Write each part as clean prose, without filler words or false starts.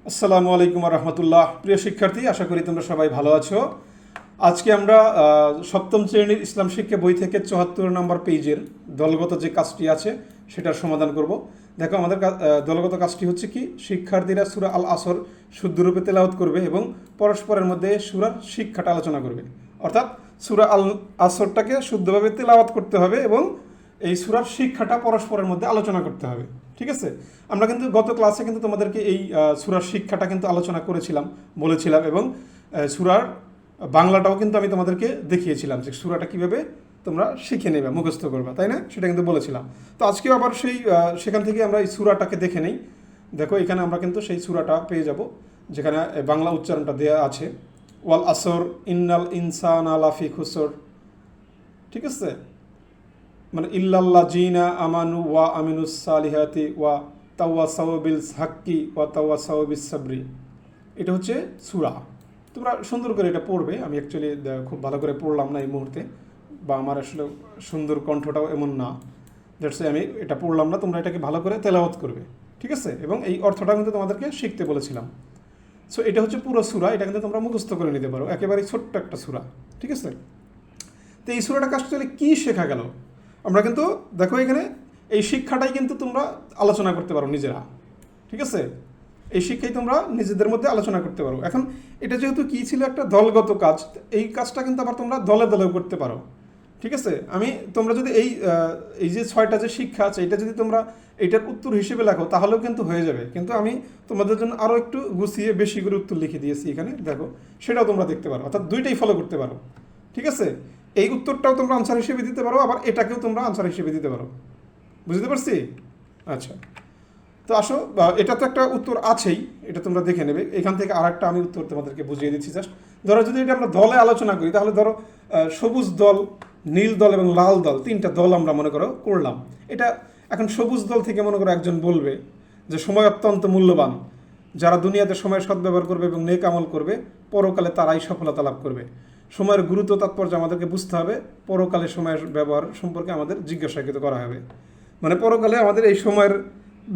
আসসালামু আলাইকুম রহমতুল্লাহ। প্রিয় শিক্ষার্থী, আশা করি তোমরা সবাই ভালো আছো। আজকে আমরা সপ্তম শ্রেণীর ইসলাম শিক্ষা বই থেকে ৭৪ নম্বর পেজের দলগত যে কাজটি আছে সেটার সমাধান করব। দেখো, আমাদের দলগত কাজটি হচ্ছে কি, শিক্ষার্থীরা সূরা আল আসর শুদ্ধরূপে তেলাওয়াত করবে এবং পরস্পরের মধ্যে সূরার শিক্ষাটা আলোচনা করবে। অর্থাৎ সূরা আল আসরটাকে শুদ্ধভাবে তেলাওয়াত করতে হবে এবং এই সূরার শিক্ষাটা পরস্পরের মধ্যে আলোচনা করতে হবে। ঠিক আছে, আমরা কিন্তু গত ক্লাসে কিন্তু তোমাদেরকে এই সূরার শিক্ষাটা কিন্তু আলোচনা করেছিলাম, বলেছিলাম, এবং সূরার বাংলাটাও কিন্তু আমি তোমাদেরকে দেখিয়েছিলাম যে সূরাটা কীভাবে তোমরা শিখে নেবে, মুখস্থ করবে, তাই না? সেটা কিন্তু বলেছিলাম। তো আজকেও আবার সেখান থেকে আমরা এই সূরাটাকে দেখে নেই। দেখো, এখানে আমরা কিন্তু সেই সূরাটা পেয়ে যাব যেখানে বাংলা উচ্চারণটা দেওয়া আছে, ওয়াল আসর ইন্নাল ইনসানা লাফি খুসর। ঠিক আছে, মানে ইল্লাল্লাহ জিনা আমানু ওয়া আমিনুস সালিহাতি ওয়া তাওয়াসাউ বিল হাক্কি ওয়া তাওয়াসাউ বিস সাবরি। এটা হচ্ছে সূরা। তোমরা সুন্দর করে এটা পড়বে। আমি অ্যাকচুয়ালি খুব ভালো করে পড়লাম না এই মুহূর্তে, বা আমার আসলে সুন্দর কণ্ঠটাও এমন না, দ্যাটস আমি এটা পড়লাম না। তোমরা এটাকে ভালো করে তেলাওয়াত করবে, ঠিক আছে? এবং এই অর্থটা কিন্তু তোমাদেরকে শিখতে বলেছিলাম। সো এটা হচ্ছে পুরো সূরা, এটা কিন্তু তোমরা মুখস্থ করে নিতে পারো, একেবারে ছোট্ট একটা সূরা, ঠিক আছে? তো এই সূরাটা অ্যাকচুয়ালি কী শেখা গেল, আমরা কিন্তু দেখো এখানে এই শিক্ষাটাই কিন্তু তোমরা আলোচনা করতে পারো নিজেরা, ঠিক আছে? এই শিক্ষাই তোমরা নিজেদের মধ্যে আলোচনা করতে পারো। এখন এটা যেহেতু কী ছিল, একটা দলগত কাজ, এই কাজটা কিন্তু আবার তোমরা দলে দলেও করতে পারো, ঠিক আছে? তোমরা যদি এই যে 6টা যে শিক্ষা আছে, এটা যদি তোমরা এইটার উত্তর হিসেবে লেখো তাহলেও কিন্তু হয়ে যাবে, কিন্তু আমি তোমাদের জন্য আরও একটু গুছিয়ে বেশি করে উত্তর লিখে দিয়েছি এখানে, দেখো, সেটাও তোমরা দেখতে পারো, অর্থাৎ দুইটাই ফলো করতে পারো, ঠিক আছে? এই উত্তরটাও তোমরা আনসার হিসেবে দিতে পারো, আবার এটাকেও তোমরা আনসার হিসেবে দিতে পারো। বুঝতে পারছি? আচ্ছা, তো আসো, এটা তো একটা উত্তর আছেই, এটা তোমরা দেখে নেবে। এখান থেকে আর একটা আমি উত্তর তোমাদেরকে বুঝিয়ে দিচ্ছি। জাস্ট ধরো, যদি এটা আমরা দলে আলোচনা করি, তাহলে ধরো সবুজ দল, নীল দল এবং লাল দল, 3টা দল আমরা মনে করো করলাম। এটা এখন সবুজ দল থেকে মনে করো একজন বলবে যে সময় অত্যন্ত মূল্যবান, যারা দুনিয়াতে সময়ের সদ্ব্যবহার করবে এবং নেক আমল করবে, পরকালে তারাই সফলতা লাভ করবে। সময়ের গুরুত্ব তাৎপর্য আমাদেরকে বুঝতে হবে, পরকালে সময়ের ব্যবহার সম্পর্কে আমাদের জিজ্ঞাসাকৃত করা হবে। মানে পরকালে আমাদের এই সময়ের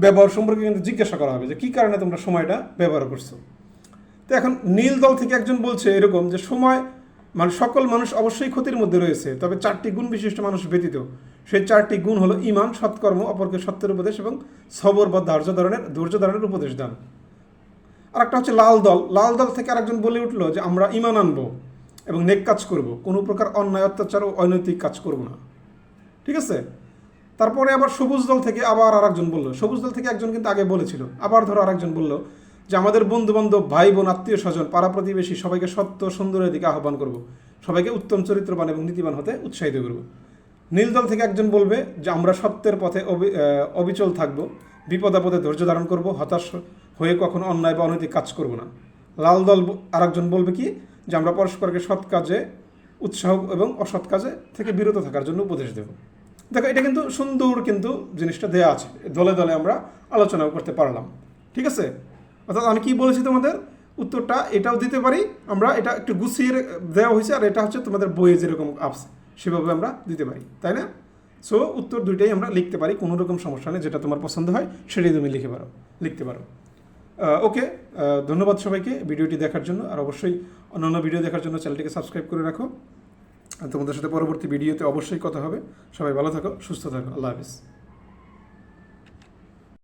ব্যবহার সম্পর্কে কিন্তু জিজ্ঞাসা করা হবে যে কী কারণে তোমরা সময়টা ব্যবহার করছো। তো এখন নীল দল থেকে একজন বলছে এরকম যে সময়, মানে সকল মানুষ অবশ্যই ক্ষতির মধ্যে রয়েছে, তবে 4টি গুণ বিশিষ্ট মানুষ ব্যতীত। সেই 4টি গুণ হলো ঈমান, সৎকর্ম, অপরকে সত্যের উপদেশ এবং সবর বা ধৈর্য ধারণের উপদেশ দান। আর একটা হচ্ছে লাল দল। লাল দল থেকে আরেকজন বলে উঠলো যে আমরা ঈমান আনবো এবং নেক কাজ করব, কোনো প্রকার অন্যায়, অত্যাচার ও অনৈতিক কাজ করব না, ঠিক আছে? তারপরে আবার সবুজ দল থেকে আবার আরেকজন বললো, সবুজ দল থেকে একজন কিন্তু আগে বলেছিল, আবার ধরো আরেকজন বললো যে আমাদের বন্ধুবান্ধব, ভাই বোন, আত্মীয় স্বজন, পাড়া প্রতিবেশী সবাইকে সত্য সুন্দরের দিকে আহ্বান করব, সবাইকে উত্তম চরিত্রবান এবং নীতিবান হতে উৎসাহিত করব। নীল দল থেকে একজন বলবে যে আমরা সত্যের পথে অবিচল থাকব, বিপদ আপদে ধৈর্য ধারণ করব, হতাশ হয়ে কখনো অন্যায় বা অনৈতিক কাজ করব না। লাল দল আরেকজন বলবে কি, যে আমরা পরস্পরকে সৎ কাজে উৎসাহ এবং অসৎ কাজে থেকে বিরত থাকার জন্য উপদেশ দেব। দেখো, এটা কিন্তু সুন্দর কিন্তু জিনিসটা দেওয়া আছে, দলে দলে আমরা আলোচনাও করতে পারলাম, ঠিক আছে? অর্থাৎ আমি কী বলেছি, তোমাদের উত্তরটা এটাও দিতে পারি আমরা, এটা একটু গুছিয়ে দেওয়া হয়েছে, আর এটা হচ্ছে তোমাদের বইয়ে যেরকম আপস সেভাবে আমরা দিতে পারি, তাই না? সো উত্তর দুইটাই আমরা লিখতে পারি, কোনো রকম সমস্যা নেই, যেটা তোমার পছন্দ হয় সেটাই তুমি লিখতে পারো। ওকে, ধন্যবাদ সবাইকে ভিডিওটি দেখার জন্য, আর অবশ্যই অন্যান্য ভিডিও দেখার জন্য চ্যানেলটিকে সাবস্ক্রাইব করে রাখো। তোমাদের সাথে পরবর্তী ভিডিওতে অবশ্যই কথা হবে। সবাই ভালো থাকো, সুস্থ থাকো, আল্লাহ হাফিজ।